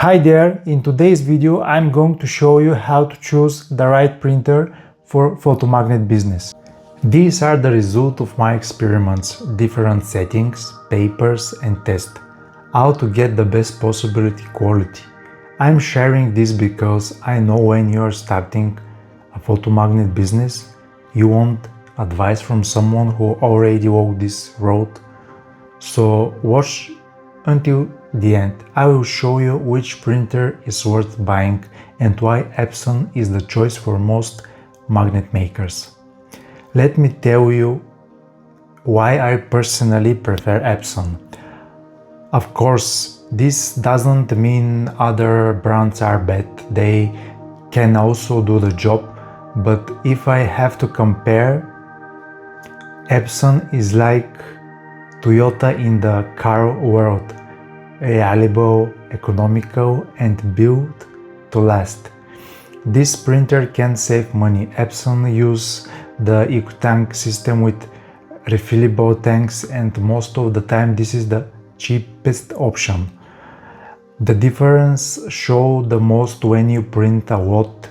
Hi there, in today's video I'm going to show you how to choose the right printer for photomagnet business. These are the result of my experiments, different settings, papers and tests, how to get the best possibility quality. I'm sharing this because I know when you are starting a photomagnet business, you want advice from someone who already walked this road. So watch until the end. I will show you which printer is worth buying and why Epson is the choice for most magnet makers. Let me tell you why I personally prefer Epson. Of course, this doesn't mean other brands are bad, they can also do the job, but if I have to compare, Epson is like Toyota in the car world. Reliable, economical and built to last. This printer can save money. Epson uses the EcoTank system with refillable tanks and most of the time this is the cheapest option. The difference shows the most when you print a lot.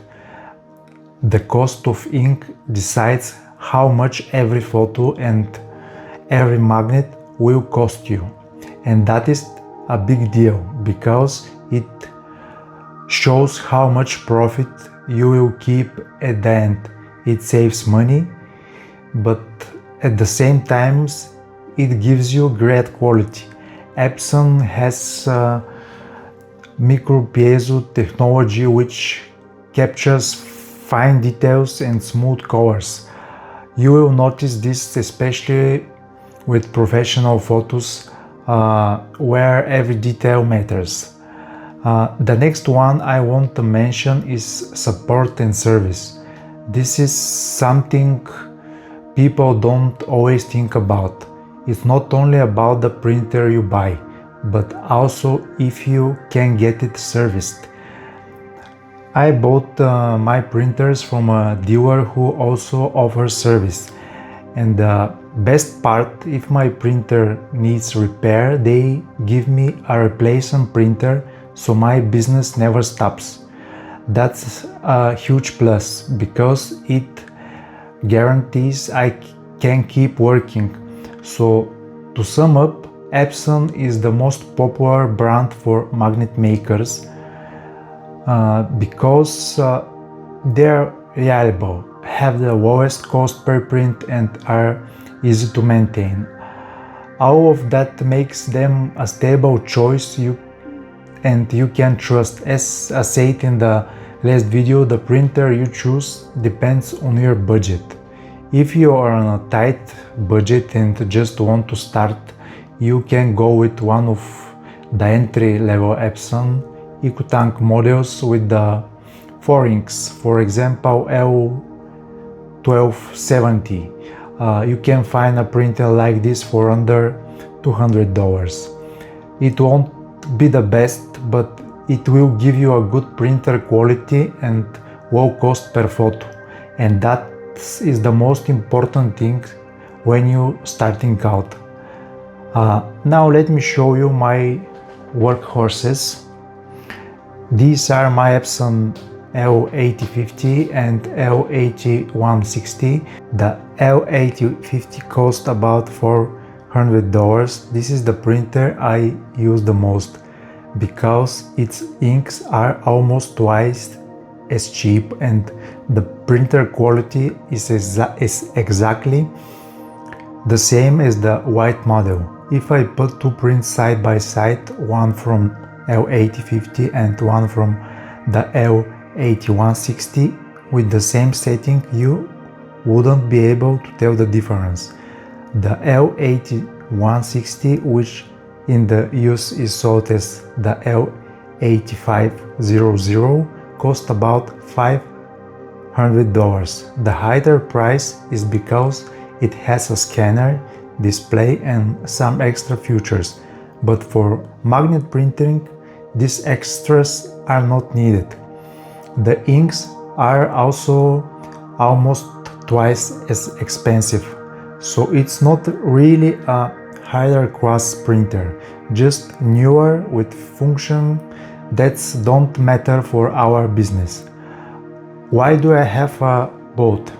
The cost of ink decides how much every photo and every magnet will cost you, and that is a big deal because it shows how much profit you will keep at the end. It saves money, but at the same time it gives you great quality. Epson has micro piezo technology which captures fine details and smooth colors. You will notice this especially with professional photos where every detail matters. The next one I want to mention is support and service. This is something people don't always think about. It's not only about the printer you buy, but also if you can get it serviced. I bought my printers from a dealer who also offers service. And the best part, if my printer needs repair, they give me a replacement printer so my business never stops. That's a huge plus because it guarantees I can keep working. So to sum up, Epson is the most popular brand for magnet makers because they're reliable, have the lowest cost per print and are easy to maintain. All of that makes them a stable choice and you can trust. As I said in the last video, the printer you choose depends on your budget. If you are on a tight budget and just want to start, you can go with one of the entry-level Epson EcoTank models with the 4 inks, for example L8050. You can find a printer like this for under $200. It won't be the best, but it will give you a good printer quality and low cost per photo, and that is the most important thing when you starting out. Now let me show you my workhorses. These are my Epson L8050 and L8160. The L8050 cost about $400. This is the printer I use the most because its inks are almost twice as cheap and the printer quality is exactly the same as the white model. If I put two prints side by side, one from L8050 and one from the L8160 with the same setting, you wouldn't be able to tell the difference. The L8160, which in the use is sold as the L8500, cost about $500. The higher price is because it has a scanner, display and some extra features, but for magnet printing these extras are not needed. The inks are also almost twice as expensive, so it's not really a higher class printer, just newer with function That's don't matter for our business. Why do I have a both?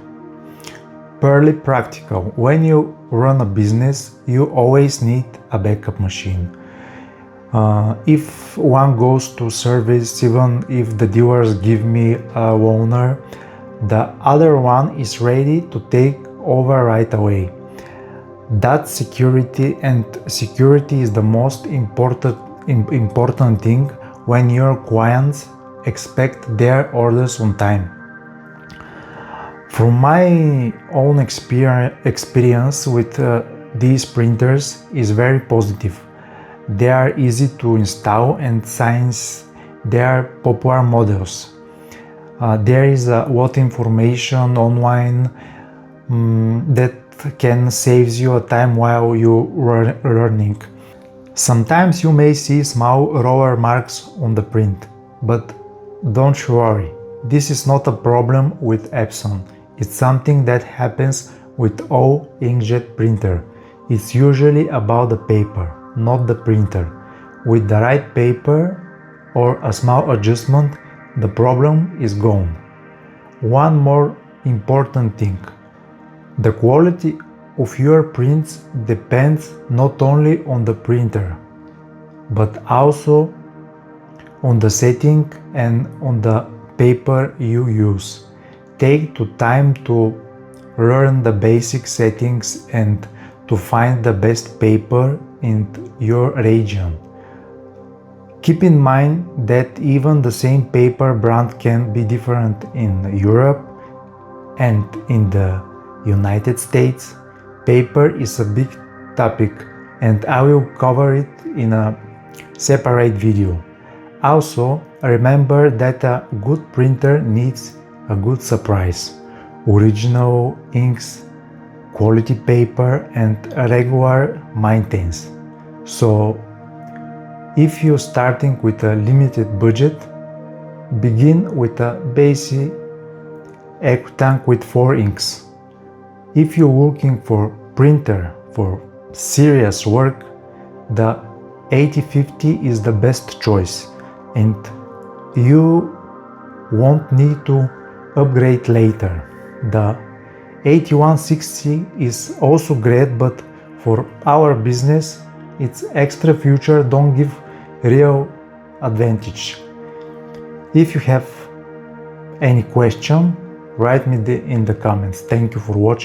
Purely practical. When you run a business, you always need a backup machine. If one goes to service, even if the dealers give me a loaner, the other one is ready to take over right away. That's security, and security is the most important thing when your clients expect their orders on time. From my own experience with these printers is very positive. They are easy to install, and since they are popular models, there is a lot of information online that can save you time while you are learning. Sometimes you may see small roller marks on the print, but don't worry, this is not a problem with Epson. It's something that happens with all inkjet printer. It's usually about the paper, not the printer. With the right paper or a small adjustment, the problem is gone. One more important thing. The quality of your prints depends not only on the printer, but also on the setting and on the paper you use. Take the time to learn the basic settings and to find the best paper in your region. Keep in mind that even the same paper brand can be different in Europe and in the United States. Paper is a big topic, and I will cover it in a separate video. Also, remember that a good printer needs a good surprise, original inks, quality paper, and regular maintenance. So, if you're starting with a limited budget, begin with a basic EcoTank with 4 inks. If you're looking for printer for serious work, the 8050 is the best choice, and you won't need to upgrade later. The 8160 is also great, but for our business, its extra feature don't give real advantage. If you have any question, write me in the comments. Thank you for watching.